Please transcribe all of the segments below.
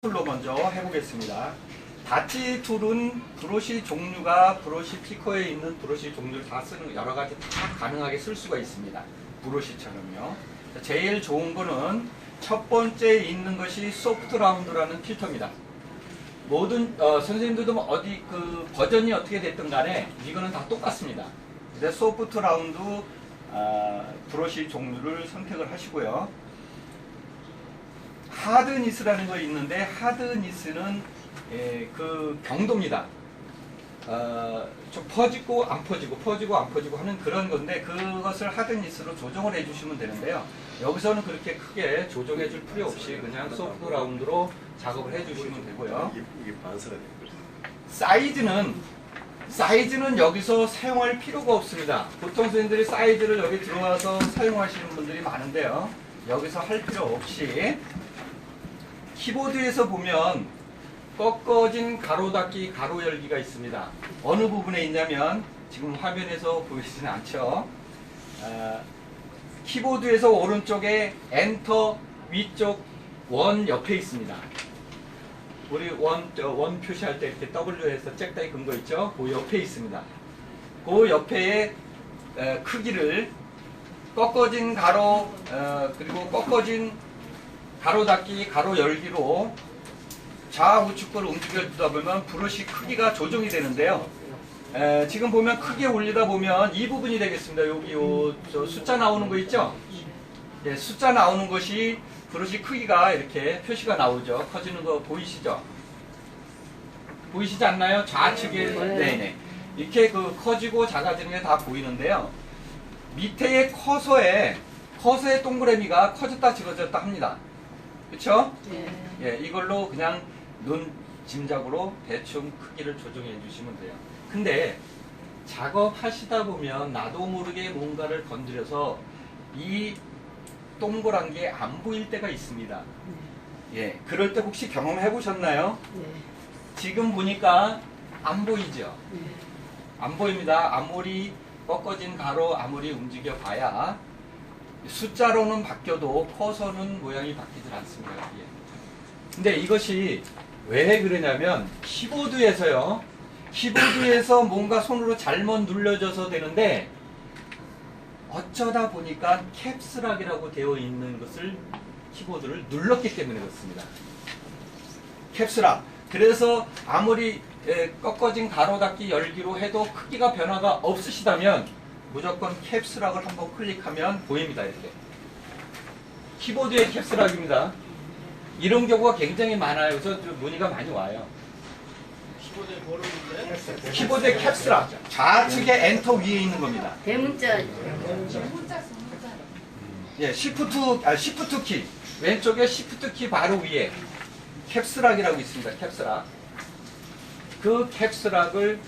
툴로 먼저 해보겠습니다. 다치 툴은 브러쉬 종류가 브러쉬 피커에 있는 브러쉬 종류를 다 쓰는 여러 가지 다 가능하게 쓸 수가 있습니다. 브러쉬처럼요. 제일 좋은 거는 첫 번째 있는 것이 소프트 라운드라는 필터입니다. 모든 선생님들도 뭐 어디 그 버전이 어떻게 됐든 간에 이거는 다 똑같습니다. 근데 소프트 라운드 브러쉬 종류를 선택을 하시고요. 하드니스라는 거 있는데 하드니스는 그 경도입니다. 좀 퍼지고 안 퍼지고 하는 그런 건데 그것을 하드니스로 조정을 해주시면 되는데요. 여기서는 그렇게 크게 조정해 줄 필요 없이 그냥 소프트 라운드로 작업을 해주시면 되고요. 이게 반사가 돼요. 사이즈는 여기서 사용할 필요가 없습니다. 보통 선생님들이 사이즈를 여기 들어와서 사용하시는 분들이 많은데요. 여기서 할 필요 없이 키보드에서 보면 꺾어진 가로 닫기, 가로 열기가 있습니다. 어느 부분에 있냐면 지금 화면에서 보이시진 않죠. 키보드에서 오른쪽에 엔터 위쪽 원 옆에 있습니다. 우리 원 표시할 때 이렇게 W에서 잭다이 근 거 있죠? 그 옆에 있습니다. 그 옆에 크기를 꺾어진 가로 그리고 꺾어진 가로 닫기, 가로 열기로 좌우측으로 움직여주다 보면 브러쉬 크기가 조정이 되는데요. 지금 보면 크게 올리다 보면 이 부분이 되겠습니다. 여기 저 숫자 나오는 거 있죠? 예, 숫자 나오는 것이 브러쉬 크기가 이렇게 표시가 나오죠. 커지는 거 보이시죠? 보이시지 않나요? 좌측에 네네 이렇게 그 커지고 작아지는 게 다 보이는데요. 밑에의 커서의 동그라미가 커졌다 집어졌다 합니다. 그렇죠? 예, 이걸로 그냥 눈 짐작으로 대충 크기를 조정해 주시면 돼요. 근데 작업하시다 보면 나도 모르게 뭔가를 건드려서 이 동그란 게 안 보일 때가 있습니다. 예, 그럴 때 혹시 경험해 보셨나요? 지금 보니까 안 보이죠? 안 보입니다. 아무리 꺾어진 가로 아무리 움직여 봐야 숫자로는 바뀌어도 커서는 모양이 바뀌질 않습니다. 예. 근데 이것이 왜 그러냐면 키보드에서 뭔가 손으로 잘못 눌러져서 되는데 어쩌다 보니까 캡스락이라고 되어 있는 것을 키보드를 눌렀기 때문에 그렇습니다. 캡스락. 그래서 아무리 꺾어진 가로 닫기 열기로 해도 크기가 변화가 없으시다면 무조건 캡스락을 한번 클릭하면 보입니다. 이렇게. 키보드의 캡스락입니다. 이런 경우가 굉장히 많아요. 그래서 문의가 많이 와요. 키보드에 모르는데? 키보드의 캡스락. 좌측에 엔터 위에 있는 겁니다. 대문자. 예, 시프트 키. 왼쪽에 시프트 키 바로 위에 캡스락이라고 있습니다. 캡스락. 그 캡스락을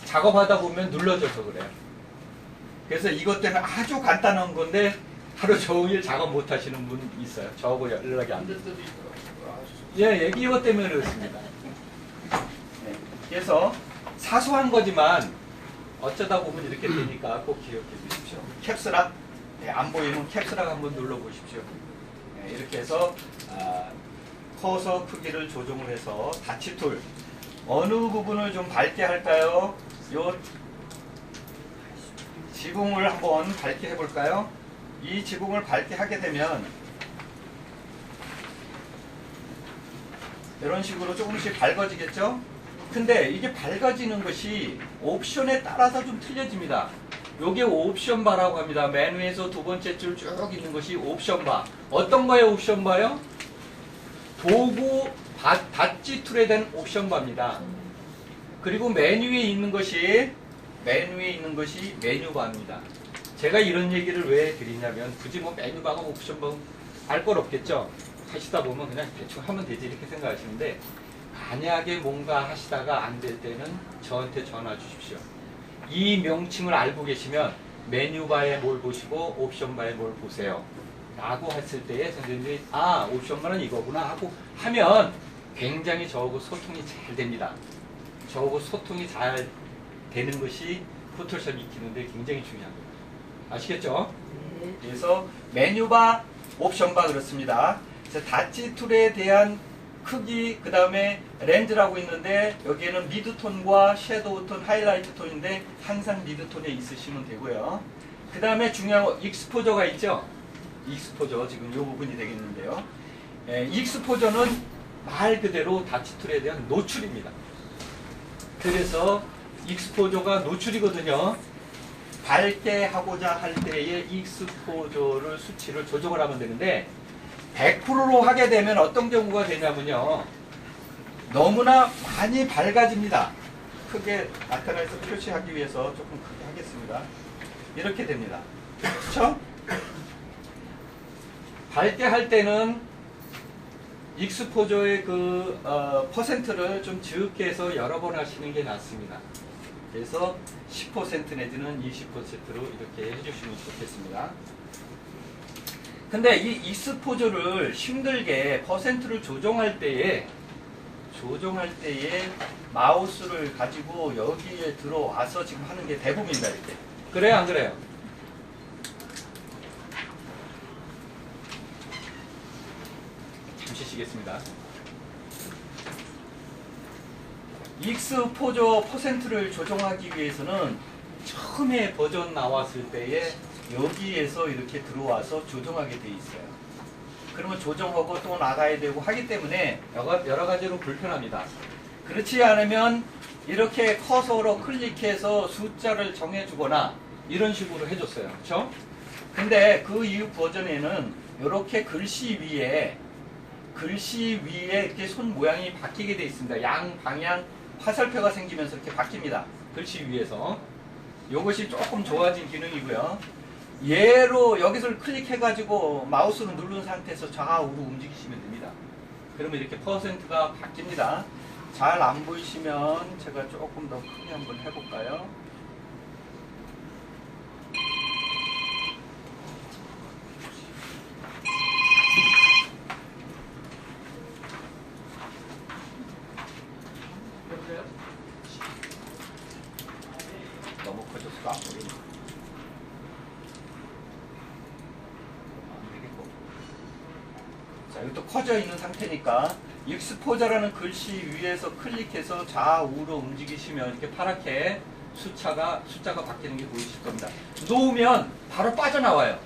작업하다 보면 눌러져서 그래요. 그래서 이것 때문에 아주 간단한 건데 하루 종일 작업 못 하시는 분 있어요. 저하고 연락이 안 돼요. 예, 이것 때문에 그렇습니다. 네, 그래서 사소한 거지만 어쩌다 보면 이렇게 되니까 꼭 기억해 주십시오. 캡스락, 네, 안 보이면 캡스락 한번 눌러 보십시오. 네, 이렇게 해서 커서 크기를 조정을 해서 다치 툴 어느 부분을 좀 밝게 할까요? 요 지붕을 한번 밝게 해볼까요? 이 지붕을 밝게 하게 되면 이런 식으로 조금씩 밝아지겠죠? 근데 이게 밝아지는 것이 옵션에 따라서 좀 틀려집니다. 요게 옵션 바라고 합니다. 메뉴에서 두 번째 줄 쭉 있는 것이 옵션 바. 어떤 거예요, 옵션 바요? 도구 닫지 툴에 대한 옵션 바입니다. 그리고 메뉴에 있는 것이 메뉴 바입니다. 제가 이런 얘기를 왜 드리냐면 굳이 뭐 메뉴 바가 옵션 바 알 건 없겠죠. 하시다 보면 그냥 대충 하면 되지 이렇게 생각하시는데 만약에 뭔가 하시다가 안 될 때는 저한테 전화 주십시오. 이 명칭을 알고 계시면 메뉴 바에 뭘 보시고 옵션 바에 뭘 보세요. 라고 했을 때에 선생님들이 옵션 바는 이거구나 하고 하면 굉장히 저하고 소통이 잘 됩니다. 저하고 소통이 잘 되는 것이 포토샵 익히는데 굉장히 중요한 겁니다. 아시겠죠? 그래서 메뉴바, 옵션바 그렇습니다. 자, 다치 툴에 대한 크기, 그 다음에 렌즈라고 있는데 여기에는 미드톤과 섀도우 톤, 하이라이트 톤인데 항상 미드톤에 있으시면 되고요. 그 다음에 중요한 거 익스포저가 있죠. 익스포저 지금 이 부분이 되겠는데요. 익스포저는 말 그대로 다치 툴에 대한 노출입니다. 그래서 익스포저가 노출이거든요. 밝게 하고자 할 때의 익스포저를 수치를 조정을 하면 되는데 100%로 하게 되면 어떤 경우가 되냐면요. 너무나 많이 밝아집니다. 크게 나타내서 표시하기 위해서 조금 크게 하겠습니다. 이렇게 됩니다. 그렇죠? 밝게 할 때는 익스포저의 그 퍼센트를 좀 적게 해서 여러 번 하시는 게 낫습니다. 그래서 10% 내지는 20%로 이렇게 해주시면 좋겠습니다. 근데 이 익스포저를 힘들게 퍼센트를 조정할 때에 마우스를 가지고 여기에 들어와서 지금 하는 게 대부분입니다. 이렇게. 그래요, 안 그래요? 잠시 쉬겠습니다. 익스포저 퍼센트를 조정하기 위해서는 처음에 버전 나왔을 때에 여기에서 이렇게 들어와서 조정하게 돼 있어요. 그러면 조정하고 또 나가야 되고 하기 때문에 여러 가지로 불편합니다. 그렇지 않으면 이렇게 커서로 클릭해서 숫자를 정해주거나 이런 식으로 해줬어요. 그렇죠? 근데 그 이후 버전에는 이렇게 글씨 위에 이렇게 손 모양이 바뀌게 돼 있습니다. 양 방향 화살표가 생기면서 이렇게 바뀝니다. 글씨 위에서. 이것이 조금 좋아진 기능이고요. 얘로 여기서 클릭해가지고 마우스를 누른 상태에서 좌우로 움직이시면 됩니다. 그러면 이렇게 퍼센트가 바뀝니다. 잘 안 보이시면 제가 조금 더 크게 한번 해볼까요? 너무 커져서 안 보이네. 자, 이것도 커져 있는 상태니까 익스포저라는 글씨 위에서 클릭해서 좌우로 움직이시면 이렇게 파랗게 숫자가 바뀌는 게 보이실 겁니다. 놓으면 바로 빠져나와요.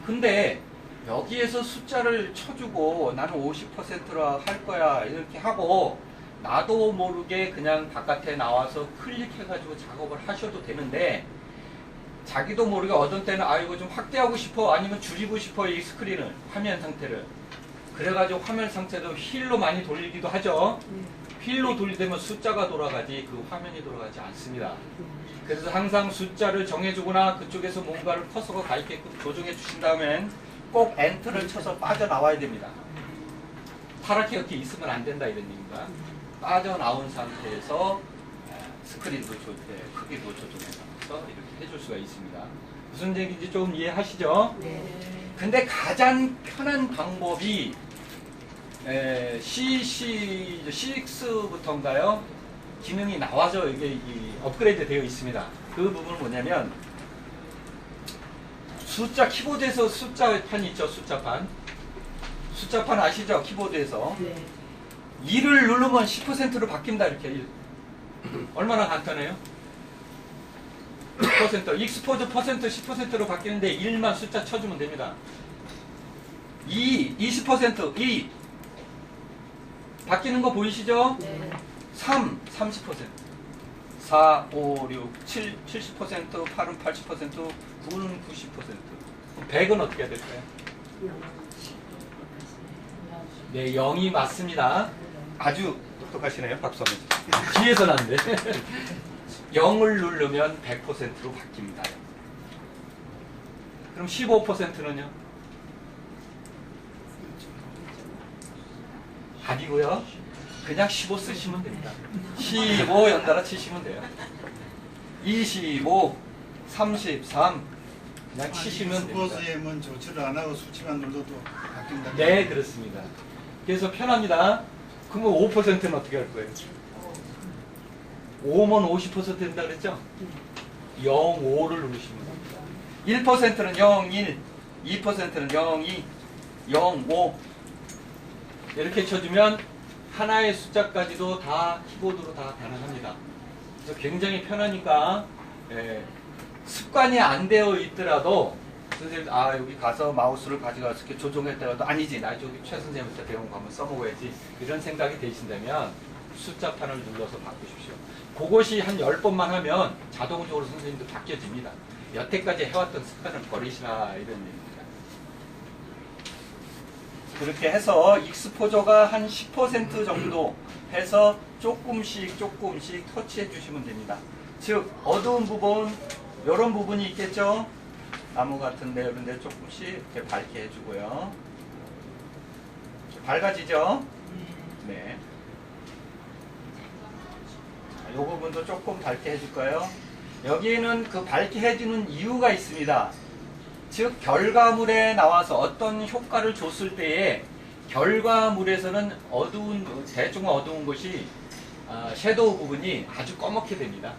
근데 여기에서 숫자를 쳐주고 나는 50%라 할 거야 이렇게 하고 나도 모르게 그냥 바깥에 나와서 클릭해가지고 작업을 하셔도 되는데 자기도 모르게 어떤 때는 이거 좀 확대하고 싶어 아니면 줄이고 싶어 이 스크린을 화면 상태를 그래가지고 화면 상태도 휠로 많이 돌리기도 하죠. 휠로 돌리되면 숫자가 돌아가지 그 화면이 돌아가지 않습니다. 그래서 항상 숫자를 정해주거나 그쪽에서 뭔가를 커서가 가 있게끔 조정해 주신 다음엔 꼭 엔터를 쳐서 빠져나와야 됩니다. 파랗게 이렇게 있으면 안 된다 이런 얘기입니다. 빠져나온 상태에서 스크린도 크기도 조정해서 이렇게 해줄 수가 있습니다. 무슨 얘기인지 좀 이해하시죠? 네. 근데 가장 편한 방법이 C6부터인가요? 기능이 나와서 이게 업그레이드 되어 있습니다. 그 부분은 뭐냐면 숫자 키보드에서 숫자판 있죠. 숫자판 아시죠? 키보드에서 네. 2를 누르면 10%로 바뀐다 이렇게 1. 얼마나 간단해요? 10%, 익스포저 퍼센트 10%로 바뀌는데 1만 숫자 쳐주면 됩니다. 2, 20%, 2 바뀌는 거 보이시죠? 네. 3, 30%, 4, 5, 6, 7, 70%, 8은 80%, 9는 90%. 100은 어떻게 해야 될까요? 네, 0이 맞습니다. 아주 똑똑하시네요. 박수 한번 주세요. 뒤에서 난데. 0을 누르면 100%로 바뀝니다. 그럼 15%는요? 아니고요. 그냥 15 쓰시면 됩니다. 15 연달아 치시면 돼요. 25, 33 그냥 치시면 됩니다. 익스포저에는 조치를 안 하고 수치만 눌러도 바뀐다. 네, 그렇습니다. 그래서 편합니다. 그러면 5%는 어떻게 할 거예요? 5면 50% 된다 그랬죠? 0, 5를 누르시면 됩니다. 1%는 0, 1, 2%는 0, 2, 0, 5, 이렇게 쳐주면 하나의 숫자까지도 다 키보드로 다 가능합니다. 그래서 굉장히 편하니까 습관이 안 되어 있더라도 선생님 여기 가서 마우스를 가져가서 이렇게 조종했다가도 아니지 나 저기 최 선생님한테 배운 거 한번 써먹어야지 이런 생각이 되신다면 숫자판을 눌러서 바꾸십시오. 그것이 한 10번만 하면 자동적으로 선생님도 바뀌어집니다. 여태까지 해왔던 습관을 버리시라 이런 얘기입니다. 그렇게 해서 익스포저가 한 10% 정도 해서 조금씩 터치해 주시면 됩니다. 즉 어두운 부분 이런 부분이 있겠죠. 나무 같은데 이런 데 조금씩 이렇게 밝게 해주고요. 밝아지죠? 네. 이 부분도 조금 밝게 해줄까요? 여기에는 그 밝게 해주는 이유가 있습니다. 즉 결과물에 나와서 어떤 효과를 줬을 때에 결과물에서는 대충 어두운 것이 섀도우 부분이 아주 검게 됩니다.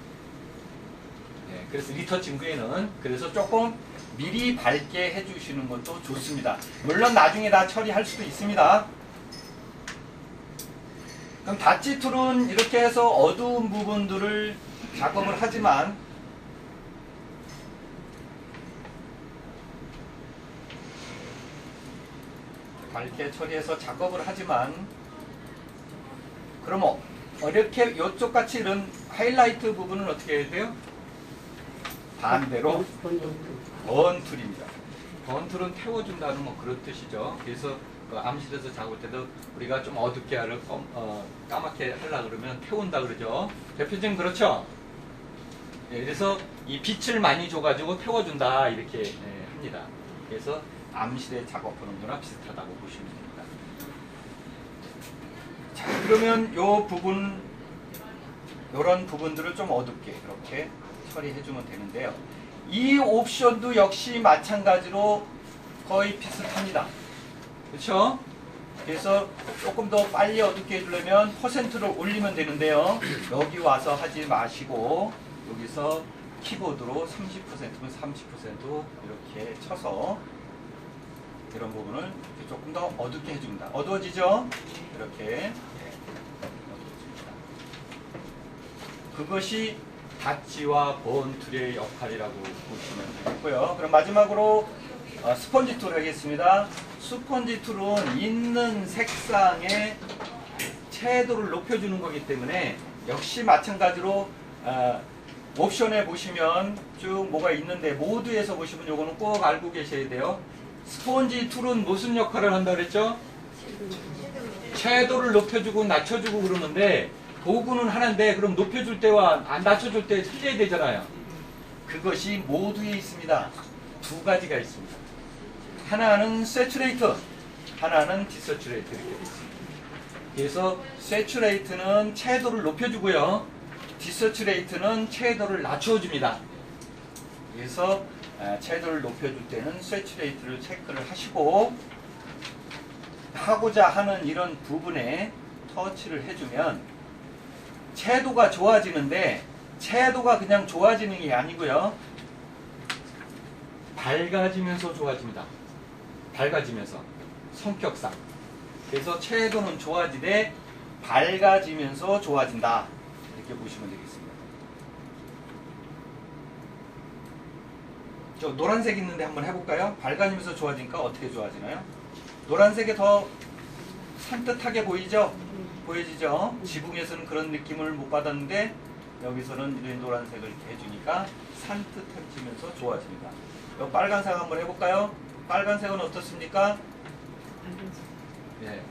네, 그래서 리터칭 후에는 그래서 조금 미리 밝게 해주시는 것도 좋습니다. 물론 나중에 다 처리할 수도 있습니다. 그럼 다치 툴은 이렇게 해서 어두운 부분들을 작업을 하지만 밝게 처리해서 작업을 하지만 그럼 이렇게 이쪽 같이 이런 하이라이트 부분은 어떻게 해야 돼요? 반대로 번 툴입니다. 번 툴은 태워준다는 뭐 그런 뜻이죠. 그래서 그 암실에서 작업할 때도 우리가 좀 어둡게 까맣게 하려고 그러면 태운다 그러죠. 대표적인 그렇죠? 예, 그래서 이 빛을 많이 줘가지고 태워준다 이렇게 합니다. 그래서 암실에 작업하는 거나 비슷하다고 보시면 됩니다. 자, 그러면 요 부분, 요런 부분들을 좀 어둡게 이렇게 처리해주면 되는데요. 이 옵션도 역시 마찬가지로 거의 비슷합니다. 그렇죠? 그래서 조금 더 빨리 어둡게 해주려면 퍼센트를 올리면 되는데요. 여기 와서 하지 마시고 여기서 키보드로 30%면 30% 이렇게 쳐서 이런 부분을 조금 더 어둡게 해줍니다. 어두워지죠? 이렇게 어두워집니다. 그것이 다치와 본 툴의 역할이라고 보시면 되겠고요. 그럼 마지막으로 스펀지 툴 하겠습니다. 스펀지 툴은 있는 색상의 채도를 높여주는 거기 때문에 역시 마찬가지로 옵션에 보시면 쭉 뭐가 있는데 모드에서 보시면 요거는 꼭 알고 계셔야 돼요. 스펀지 툴은 무슨 역할을 한다 그랬죠? 채도를 높여주고 낮춰주고 그러는데 도구는 하나인데 그럼 높여줄 때와 낮춰줄 때 틀려야 되잖아요. 그것이 모드에 있습니다. 두 가지가 있습니다. 하나는 세츄레이터, 하나는 디서츄레이터 이렇게 있습니다. 그래서 세츄레이트는 채도를 높여주고요. 디서츄레이트는 채도를 낮춰줍니다. 그래서 채도를 높여줄 때는 세츄레이트를 체크를 하시고 하고자 하는 이런 부분에 터치를 해주면 채도가 좋아지는데 채도가 그냥 좋아지는 게 아니고요. 밝아지면서 좋아집니다. 밝아지면서 성격상. 그래서 채도는 좋아지되 밝아지면서 좋아진다. 이렇게 보시면 되겠습니다. 저 노란색 있는데 한번 해볼까요? 밝아지면서 좋아지니까 어떻게 좋아지나요? 노란색이 더 산뜻하게 보이죠? 보여지죠? 지붕에서는 그런 느낌을 못 받았는데 여기서는 이런 노란색을 이렇게 해주니까 산뜻해지면서 좋아집니다. 이 빨간색 한번 해볼까요? 빨간색은 어떻습니까? 네.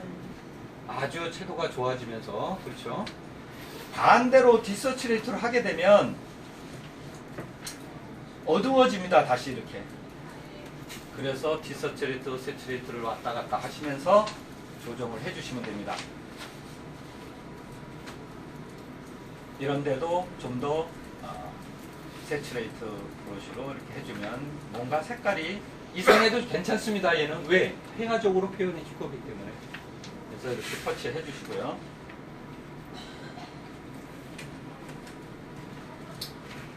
아주 채도가 좋아지면서 그렇죠? 반대로 디서츄레이트를 하게 되면 어두워집니다. 다시 이렇게. 그래서 디서츄레이트, 세츄레이트를 왔다 갔다 하시면서 조정을 해주시면 됩니다. 이런데도 좀 더 세츄레이트 브러쉬로 이렇게 해주면 뭔가 색깔이 이상해도 괜찮습니다. 얘는 왜? 팽화적으로 표현해 줄 거기 때문에. 그래서 이렇게 터치해 주시고요.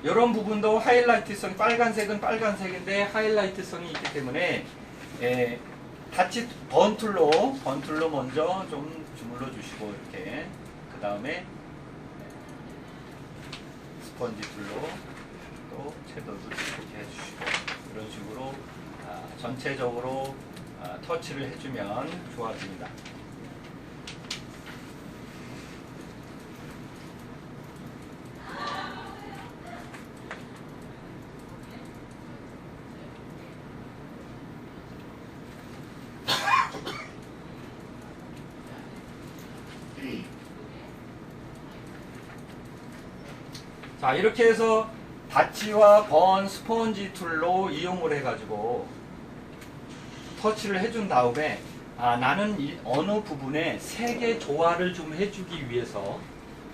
이런 부분도 하이라이트성, 빨간색은 빨간색인데 하이라이트성이 있기 때문에 타치 번툴로 먼저 좀 주물러 주시고 이렇게 그 다음에 스펀지 툴로 또 채도도 이렇게 해주시고 이런 식으로 전체적으로 터치를 해주면 좋아집니다. 자, 이렇게 해서 다치와 번 스펀지 툴로 이용을 해가지고 터치를 해준 다음에 나는 어느 부분에 색의 조화를 좀 해주기 위해서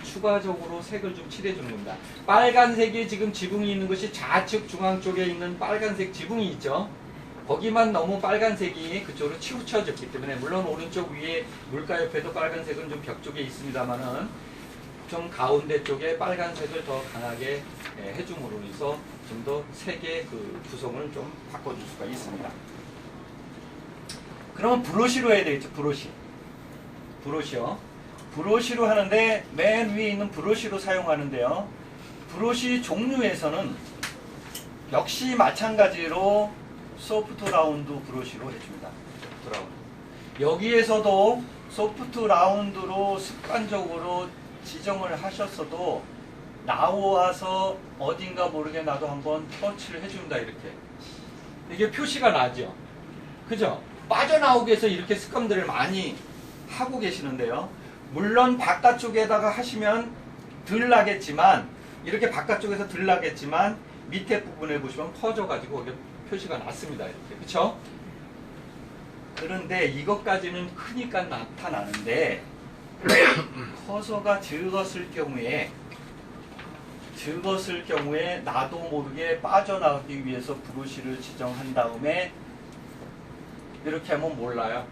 추가적으로 색을 좀 칠해주는 겁니다. 빨간색이 지금 지붕이 있는 것이 좌측 중앙 쪽에 있는 빨간색 지붕이 있죠. 거기만 너무 빨간색이 그쪽으로 치우쳐졌기 때문에 물론 오른쪽 위에 물가 옆에도 빨간색은 좀 벽 쪽에 있습니다만은 좀 가운데 쪽에 빨간색을 더 강하게 해줌으로 해서 좀 더 색의 그 구성을 좀 바꿔줄 수가 있습니다. 그러면 브러쉬로 해야 되겠죠. 브러쉬요. 브러쉬로 하는데 맨 위에 있는 브러쉬로 사용하는데요. 브러쉬 종류에서는 역시 마찬가지로 소프트 라운드 브러쉬로 해줍니다. 소프트 라운드. 여기에서도 소프트 라운드로 습관적으로 지정을 하셨어도 나와서 어딘가 모르게 나도 한번 터치를 해준다 이렇게 이게 표시가 나죠. 그죠? 빠져나오기 위해서 이렇게 습관들을 많이 하고 계시는데요. 물론 바깥쪽에다가 하시면 덜 나겠지만 이렇게 바깥쪽에서 덜 나겠지만 밑에 부분에 보시면 퍼져가지고 이게 표시가 났습니다. 이렇게 그쵸? 그런데 이것까지는 크니까 나타나는데 커서가 적었을 경우에 나도 모르게 빠져나가기 위해서 브러쉬를 지정한 다음에 이렇게 하면 몰라요.